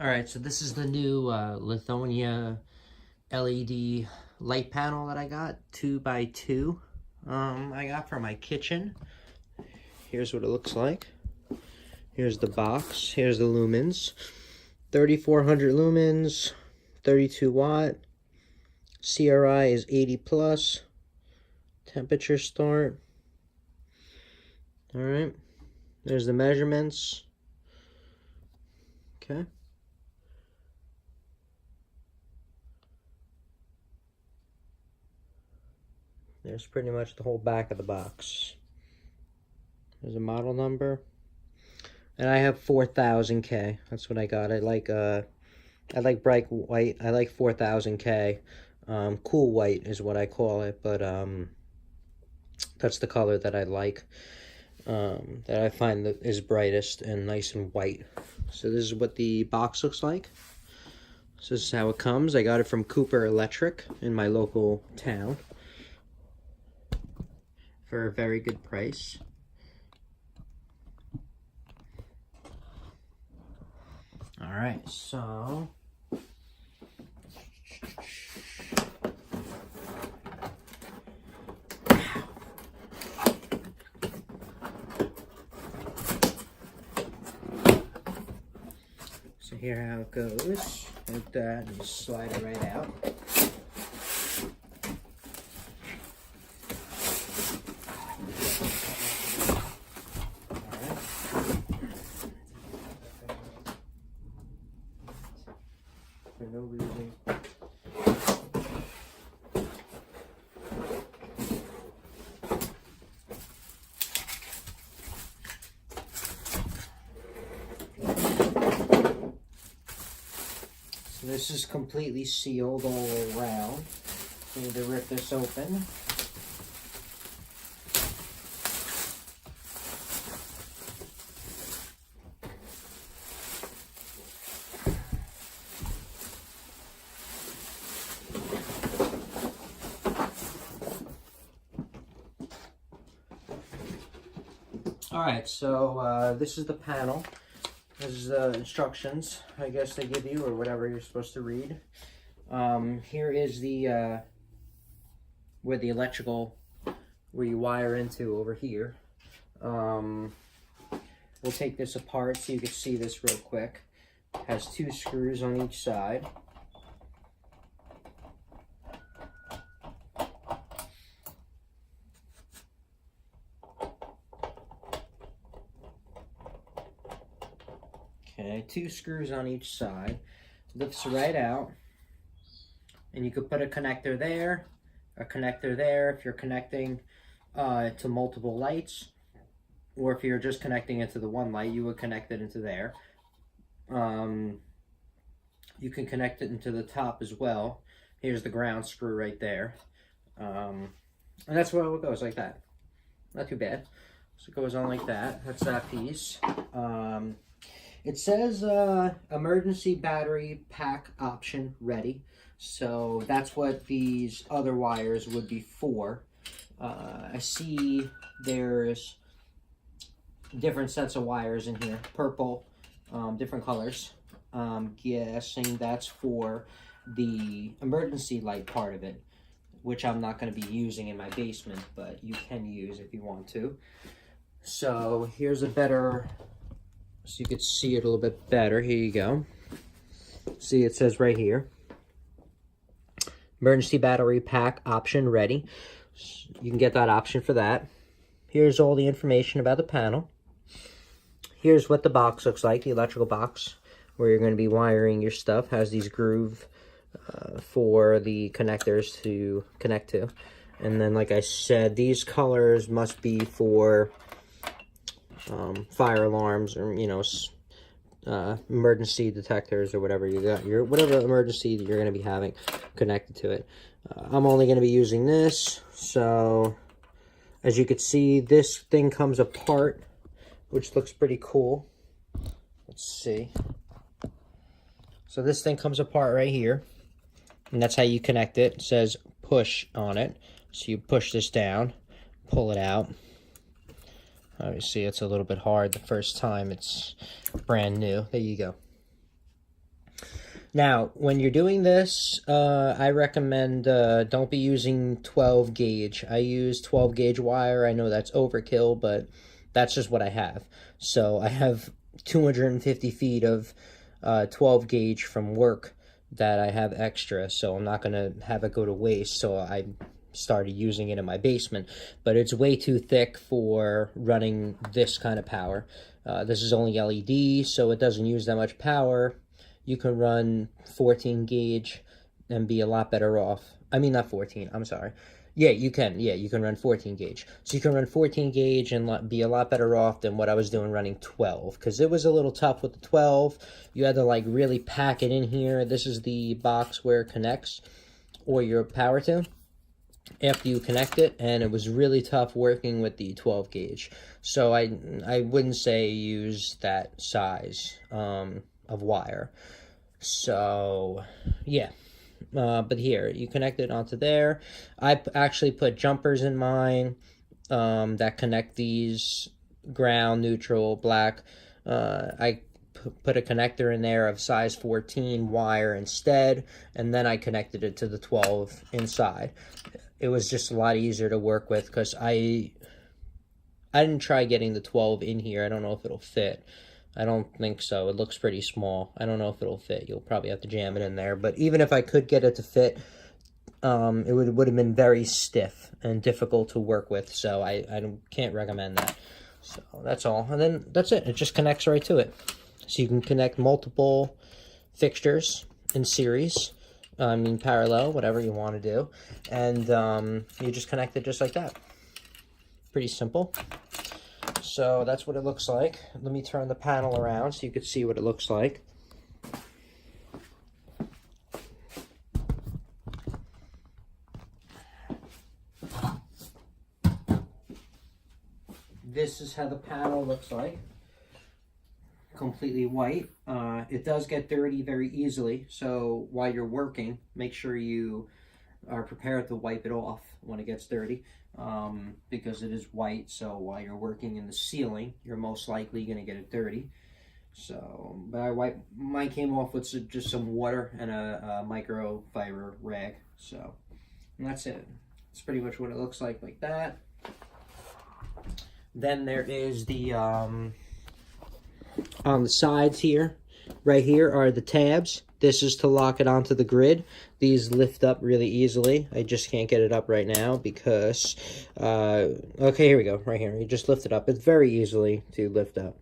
Alright, so this is the new lithonia LED light panel that I got, 2x2. I got for my kitchen. Here's what it looks like. Here's the box. Here's the lumens. 3400 lumens, 32 watt. CRI is 80 plus. Temperature start. Alright. There's the measurements. Okay. There's pretty much the whole back of the box. There's a model number. And I have 4000K. That's what I got. I like bright white. I like 4000K. Cool white is what I call it, but that's the color that I like. That I find that is brightest and nice and white. So this is what the box looks like. So this is how it comes. I got it from Cooper Electric in my local town for a very good price. All right, so here how it goes, like that, and just slide it right out. For no reason. So this is completely sealed all around. So need to rip this open. Alright, so this is the panel. This is the instructions, I guess they give you, or whatever you're supposed to read. Here is the, where the electrical, where you wire into over here. We'll take this apart so you can see this real quick. It has 2 screws on each side. Okay, 2 screws on each side. Lifts right out. And you could put a connector there, a connector there if you're connecting to multiple lights. Or if you're just connecting it to the one light, you would connect it into there. You can connect it into the top as well. Here's the ground screw right there. And that's where it goes, like that. Not too bad. So it goes on like that. That's that piece. It says emergency battery pack option ready. So that's what these other wires would be for. I see there's different sets of wires in here. Purple, different colors. I'm guessing that's for the emergency light part of it, which I'm not going to be using in my basement, but you can use if you want to. So here's a better... So you could see it a little bit better. Here you go. See, it says right here, emergency battery pack option ready. You can get that option for that. Here's all the information about the panel. Here's what the box looks like, the electrical box, where you're going to be wiring your stuff. Has these groove for the connectors to connect to. And then, like I said, these colors must be for fire alarms, or emergency detectors, or whatever you got, whatever emergency that you're going to be having connected to it. I'm only going to be using this. So as you can see, this thing comes apart, which looks pretty cool. Let's see. So this thing comes apart right here, and that's how you connect it. It says push on it. So you push this down, pull it out. Obviously, it's a little bit hard the first time. It's brand new. There you go. Now, when you're doing this, I recommend don't be using 12 gauge. I use 12 gauge wire. I know that's overkill, but that's just what I have. So I have 250 feet of 12 gauge from work that I have extra, so I'm not going to have it go to waste. So I started using it in my basement, but it's way too thick for running this kind of power. This is only LED, so it doesn't use that much power. You can run 14 gauge and be a lot better off. I mean, not 14, I'm sorry. Yeah, you can. Yeah, you can run 14 gauge. So you can run 14 gauge and be a lot better off than what I was doing running 12. Because it was a little tough with the 12. You had to like really pack it in here. This is the box where it connects or your power to after you connect it, and it was really tough working with the 12 gauge. So I wouldn't say use that size of wire. So yeah, but here you connect it onto there. I actually put jumpers in mine that connect these ground, neutral, black. I put a connector in there of size 14 wire instead, and then I connected it to the 12 inside. It was just a lot easier to work with because I didn't try getting the 12 in here. I don't know if it'll fit. I don't think so. It looks pretty small. I don't know if it'll fit. You'll probably have to jam it in there. But even if I could get it to fit, it would have been very stiff and difficult to work with. So I can't recommend that. So that's all. And then that's it. It just connects right to it. So you can connect multiple fixtures in series. I mean parallel, whatever you want to do. And you just connect it just like that. Pretty simple. So that's what it looks like. Let me turn the panel around so you can see what it looks like. This is how the panel looks like. Completely white. It does get dirty very easily, so while you're working, make sure you are prepared to wipe it off when it gets dirty, because it is white, so while you're working in the ceiling, you're most likely going to get it dirty. So, but mine came off with just some water and a microfiber rag, so, and that's it. It's pretty much what it looks like that. Then there is the, on the sides here, right here are the tabs. This is to lock it onto the grid. These lift up really easily. I just can't get it up right now because, okay, here we go, right here. You just lift it up. It's very easily to lift up.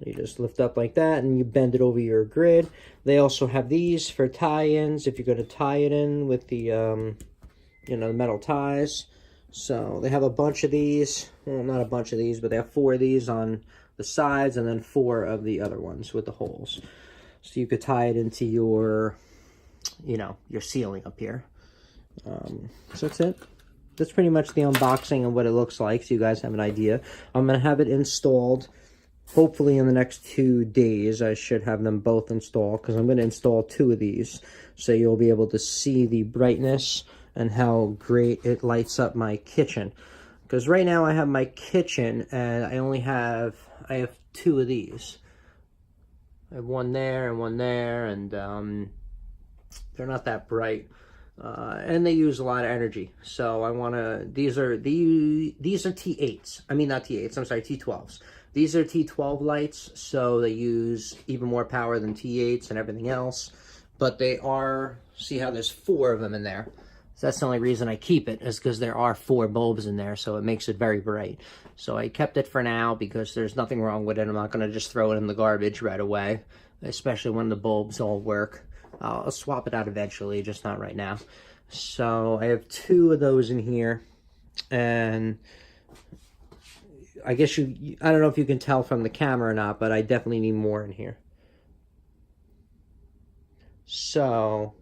You just lift up like that and you bend it over your grid. They also have these for tie-ins if you're going to tie it in with the, you know, the metal ties. So they have a bunch of these. Well, not a bunch of these, but they have 4 of these on the sides and then 4 of the other ones with the holes. So you could tie it into your, you know, your ceiling up here. So that's it. That's pretty much the unboxing and what it looks like, so you guys have an idea. I'm going to have it installed, hopefully in the next 2 days. I should have them both installed, because I'm going to install 2 of these. So you'll be able to see the brightness and how great it lights up my kitchen. Because right now I have my kitchen, and I have 2 of these. I have one there and one there, and they're not that bright, and they use a lot of energy. So I want to. These are T8s. I mean, not T8s. I'm sorry, T12s. These are T12 lights, so they use even more power than T8s and everything else. But they are. See how there's 4 of them in there. So that's the only reason I keep it, is because there are 4 bulbs in there, so it makes it very bright. So I kept it for now because there's nothing wrong with it. I'm not going to just throw it in the garbage right away, especially when the bulbs all work. I'll swap it out eventually, just not right now. So I have 2 of those in here, and I guess I don't know if you can tell from the camera or not, but I definitely need more in here. So,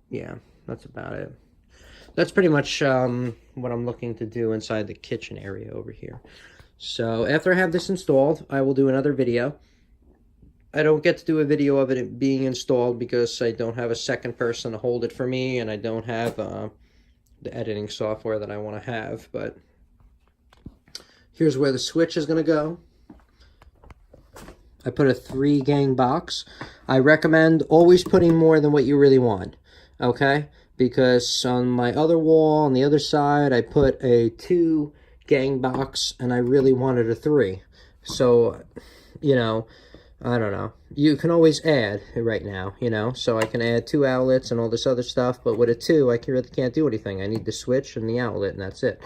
yeah. That's about it. That's pretty much what I'm looking to do inside the kitchen area over here. So after I have this installed, I will do another video. I don't get to do a video of it being installed because I don't have a second person to hold it for me, and I don't have the editing software that I want to have. But here's where the switch is going to go. I put a 3-gang box. I recommend always putting more than what you really want, okay? Because on my other wall, on the other side, I put a 2-gang box, and I really wanted a 3. So, you know, I don't know. You can always add right now, you know? So I can add 2 outlets and all this other stuff, but with a 2, I really can't do anything. I need the switch and the outlet, and that's it.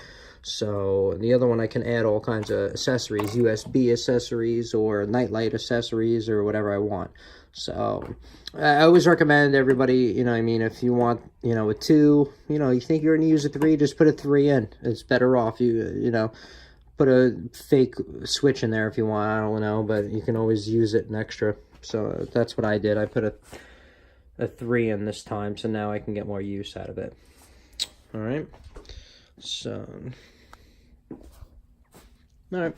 So the other one, I can add all kinds of accessories, USB accessories or nightlight accessories or whatever I want. So I always recommend everybody, you know, I mean, if you want, you know, a 2, you know, you think you're going to use a 3, just put a 3 in. It's better off. You know, put a fake switch in there if you want. I don't know, but you can always use it an extra. So that's what I did. I put a 3 in this time, so now I can get more use out of it. All right. So, all right.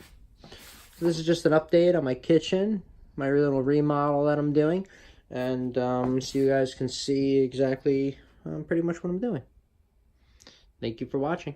So this is just an update on my kitchen, my little remodel that I'm doing, and so you guys can see exactly pretty much what I'm doing. Thank you for watching.